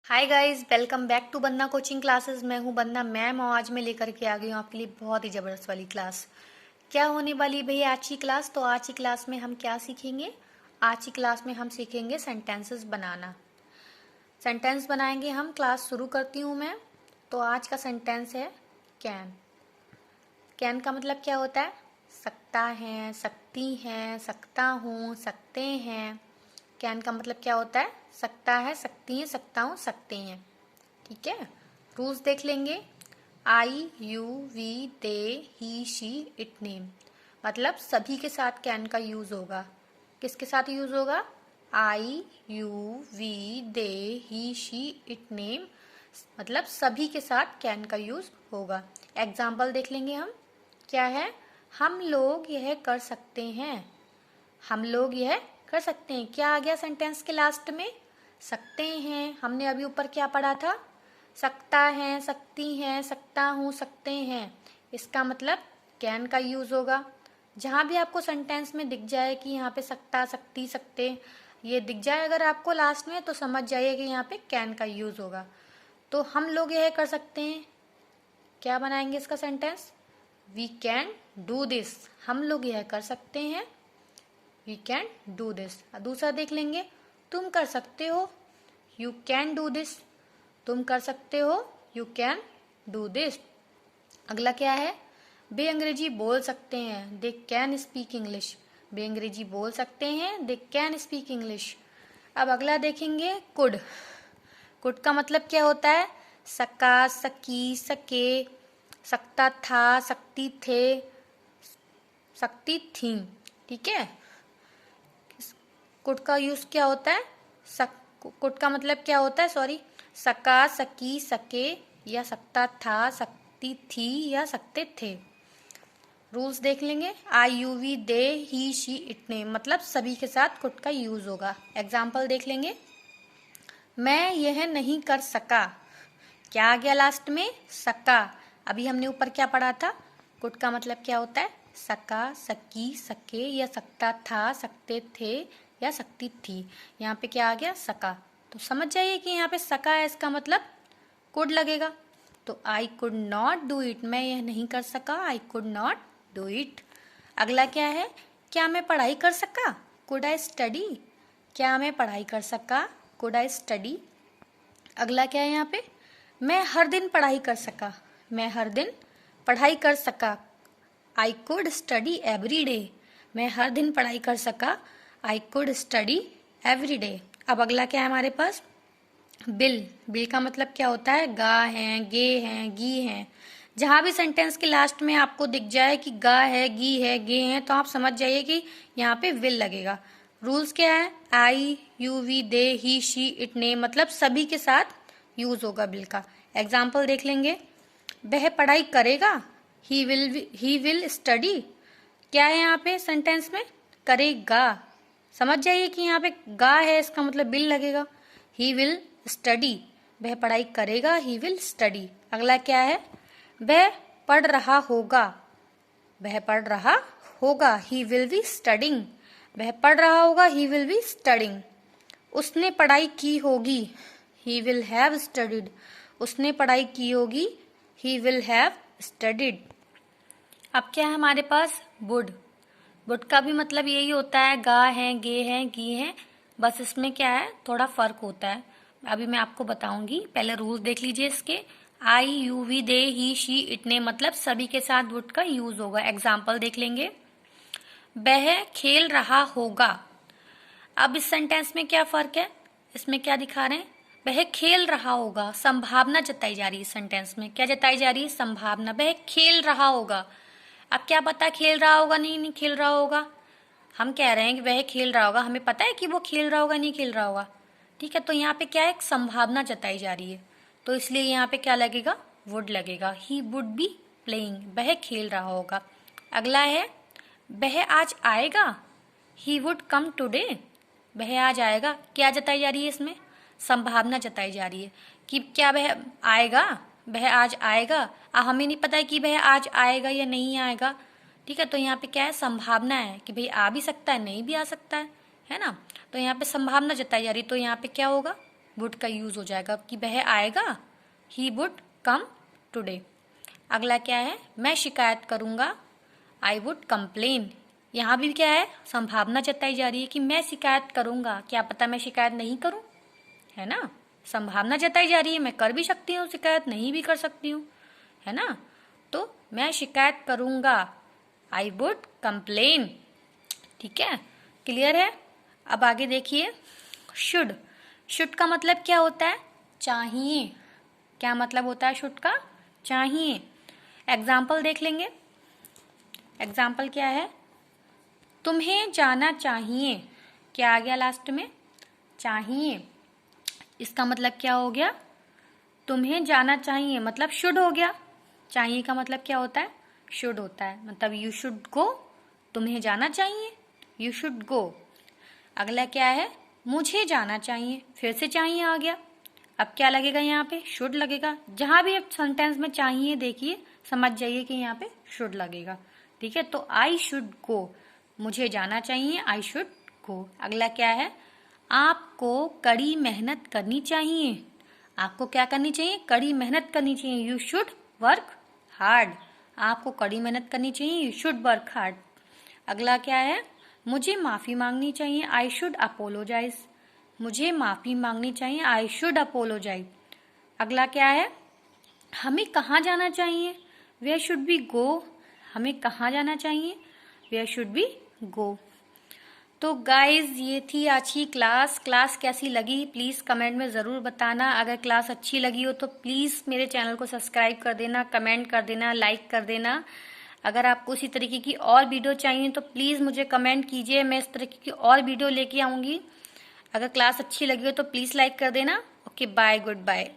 Hi guys, welcome back to Bandana coaching classes. मैं हूं बंदना ma'am और आज मैं लेकर के आ गई हूं आपके लिए बहुत ही ज़बरदस्त वाली क्लास। क्या होने वाली भैया आज की क्लास? तो आज की क्लास में हम क्या सीखेंगे? आज की क्लास में हम सीखेंगे सेंटेंसेस बनाना। सेंटेंस बनाएंगे हम। क्लास शुरू करती हूँ मैं। तो आज का सेंटेंस है कैन। कैन का मतलब क्या होता है? सकता है, सकती हैं, सकता हूँ, सकते हैं। कैन का मतलब क्या होता है? सकता है, सकती हैं, सकता हूँ, सकते हैं। ठीक है। रूल्स देख लेंगे। I, you, we, they, he, she, it, name. मतलब सभी के साथ कैन का यूज होगा। किसके साथ यूज होगा? I, you, we, they, he, she, it, name. मतलब सभी के साथ कैन का यूज होगा। एग्जाम्पल देख लेंगे हम। क्या है? हम लोग यह कर सकते हैं। हम लोग यह कर सकते हैं। क्या आ गया सेंटेंस के लास्ट में? सकते हैं। हमने अभी ऊपर क्या पढ़ा था? सकता है, सकती हैं, सकता हूँ, सकते हैं। इसका मतलब कैन का यूज होगा। जहाँ भी आपको सेंटेंस में दिख जाए कि यहाँ पे सकता, सकती, सकते, ये दिख जाए अगर आपको लास्ट में, तो समझ जाइए कि यहाँ पे कैन का यूज होगा। तो हम लोग यह कर सकते हैं। क्या बनाएंगे इसका sentence? We can do this. हम लोग यह कर सकते हैं। We can do this. दूसरा देख लेंगे। तुम कर सकते हो। You can do this. तुम कर सकते हो। You can do this. अगला क्या है? वे अंग्रेजी बोल सकते हैं। They can speak English. वे अंग्रेजी बोल सकते हैं। They can speak English. अब अगला देखेंगे कुड। कुड का मतलब क्या होता है? सका, सकी, सके, सकता था, सकती थे, सकती थी। ठीक है। कुड का यूज क्या होता है? कुड का मतलब क्या होता है? सॉरी, सका, सकी, सके, या सकता था, सकती थी, या सकते थे। रूल्स देख लेंगे। I, you, we, they, he, she, it, name. मतलब सभी के साथ कुड का यूज होगा। एग्जाम्पल देख लेंगे। मैं यह नहीं कर सका। क्या आ गया लास्ट में? सका। अभी हमने ऊपर क्या पढ़ा था? कुड का मतलब क्या होता है? सका, सकी, सके, या सकता था, सकते थे, या सकती थी। यहाँ पे क्या आ गया? सका। तो समझ जाइए कि यहाँ पे सका है, इसका मतलब कुड लगेगा। तो I could not do it. मैं यह नहीं कर सका। I could not do it. अगला क्या है? क्या मैं पढ़ाई कर सका? Could I study. क्या मैं पढ़ाई कर सका? Could I study. अगला क्या है यहाँ पे? मैं हर दिन पढ़ाई कर सका। मैं हर दिन पढ़ाई कर सका। I could study every day. मैं हर दिन पढ़ाई कर सका। I could study every day. अब अगला क्या है हमारे पास? बिल। बिल का मतलब क्या होता है? गा है, गे है, गी है। जहां भी सेंटेंस के लास्ट में आपको दिख जाए कि गा है, गी है, गे है, तो आप समझ जाइए कि यहाँ पे विल लगेगा। रूल्स क्या है? I, you, we, they, he, she, it, name. मतलब सभी के साथ यूज होगा बिल का। एग्जाम्पल देख लेंगे। वह पढ़ाई करेगा। He will study. क्या है यहाँ पे सेंटेंस में? करेगा। समझ जाइए कि यहाँ पे गा है, इसका मतलब बिल लगेगा। He will study. वह पढ़ाई करेगा। He will study. अगला क्या है? वह पढ़ रहा होगा। वह पढ़ रहा होगा। He will be studying. वह पढ़ रहा होगा। He will be studying. उसने पढ़ाई की होगी। He will have studied. उसने पढ़ाई की होगी। He will have studied. अब क्या है हमारे पास? वुड। वुड का भी मतलब यही होता है। गा है, गे है, गी है। बस इसमें क्या है, थोड़ा फर्क होता है। अभी मैं आपको बताऊंगी। पहले रूल्स देख लीजिए इसके। I, you, we, they, he, she, it, name. मतलब सभी के साथ वुड का यूज होगा। एग्जाम्पल देख लेंगे। वह खेल रहा होगा। अब इस सेंटेंस में क्या फर्क है? इसमें क्या दिखा रहे हैं? वह खेल रहा होगा। संभावना जताई जा रही है। सेंटेंस में क्या जताई जा रही है? संभावना। वह खेल रहा होगा। अब क्या पता खेल रहा होगा, नहीं खेल रहा होगा। हम कह रहे हैं कि वह खेल रहा होगा। हमें पता है कि वो खेल रहा होगा, नहीं खेल रहा होगा। ठीक है। तो यहाँ पे क्या है? एक संभावना जताई जा रही है। तो इसलिए यहाँ पे क्या लगेगा? वुड लगेगा। He would be playing. वह खेल रहा होगा। अगला है वह आज आएगा। He would come today. वह आज आएगा। क्या जताई जा रही है इसमें? संभावना जताई जा रही है कि क्या वह आएगा। वह आज आएगा। हमें नहीं पता है कि वह आज आएगा या नहीं आएगा। ठीक है। तो यहाँ पे क्या है? संभावना है कि भाई आ भी सकता है, नहीं भी आ सकता है ना। तो यहाँ पे संभावना जताई जा रही है। तो यहाँ पे क्या होगा? वुड का यूज हो जाएगा कि वह आएगा, ही वुड कम टुडे। अगला क्या है, मैं शिकायत करूंगा, आई वुड कंप्लेन। यहाँ भी क्या है, संभावना जताई जा रही है कि मैं शिकायत करूंगा, क्या पता मैं शिकायत नहीं करूं, है ना। संभावना जताई जा रही है, मैं कर भी सकती हूँ शिकायत, नहीं भी कर सकती हूँ, है ना। तो मैं शिकायत करूंगा, आई वुड कंप्लेन। ठीक है, क्लियर है। अब आगे देखिए, शुड। शुड का मतलब क्या होता है, चाहिए। क्या मतलब होता है शुड का, चाहिए। एग्जाम्पल देख लेंगे। एग्जाम्पल क्या है, तुम्हें जाना चाहिए, क्या आ गया लास्ट में, चाहिए। इसका मतलब क्या हो गया, तुम्हें जाना चाहिए मतलब शुड हो गया। चाहिए का मतलब क्या होता है, शुड होता है, मतलब यू शुड गो, तुम्हें जाना चाहिए, यू शुड गो। अगला क्या है, मुझे जाना चाहिए, फिर से चाहिए आ गया। अब क्या लगेगा यहाँ पे, शुड लगेगा। जहां भी आप सेंटेंस में चाहिए देखिए, समझ जाइए कि यहाँ पे शुड लगेगा। ठीक है, तो आई शुड गो, मुझे जाना चाहिए, आई शुड गो। अगला क्या है, आपको कड़ी मेहनत करनी चाहिए। आपको क्या करनी चाहिए, कड़ी मेहनत करनी चाहिए, यू शुड वर्क हार्ड। आपको कड़ी मेहनत करनी चाहिए, यू शुड वर्क हार्ड। अगला क्या है, मुझे माफी मांगनी चाहिए, आई शुड अपोलोजाइज। मुझे माफी मांगनी चाहिए, आई शुड अपोलोजाइज। अगला क्या है, हमें कहाँ जाना चाहिए, वेयर शुड बी गो। हमें कहाँ जाना चाहिए, वेयर शुड बी गो। तो गाइज ये थी आज की क्लास। क्लास कैसी लगी प्लीज़ कमेंट में ज़रूर बताना। अगर क्लास अच्छी लगी हो तो प्लीज़ मेरे चैनल को सब्सक्राइब कर देना, कमेंट कर देना, लाइक कर देना। अगर आपको इसी तरीके की और वीडियो चाहिए तो प्लीज़ मुझे कमेंट कीजिए, मैं इस तरीके की और वीडियो लेके आऊँगी। अगर क्लास अच्छी लगी हो तो प्लीज़ लाइक कर देना। Okay, bye, good bye.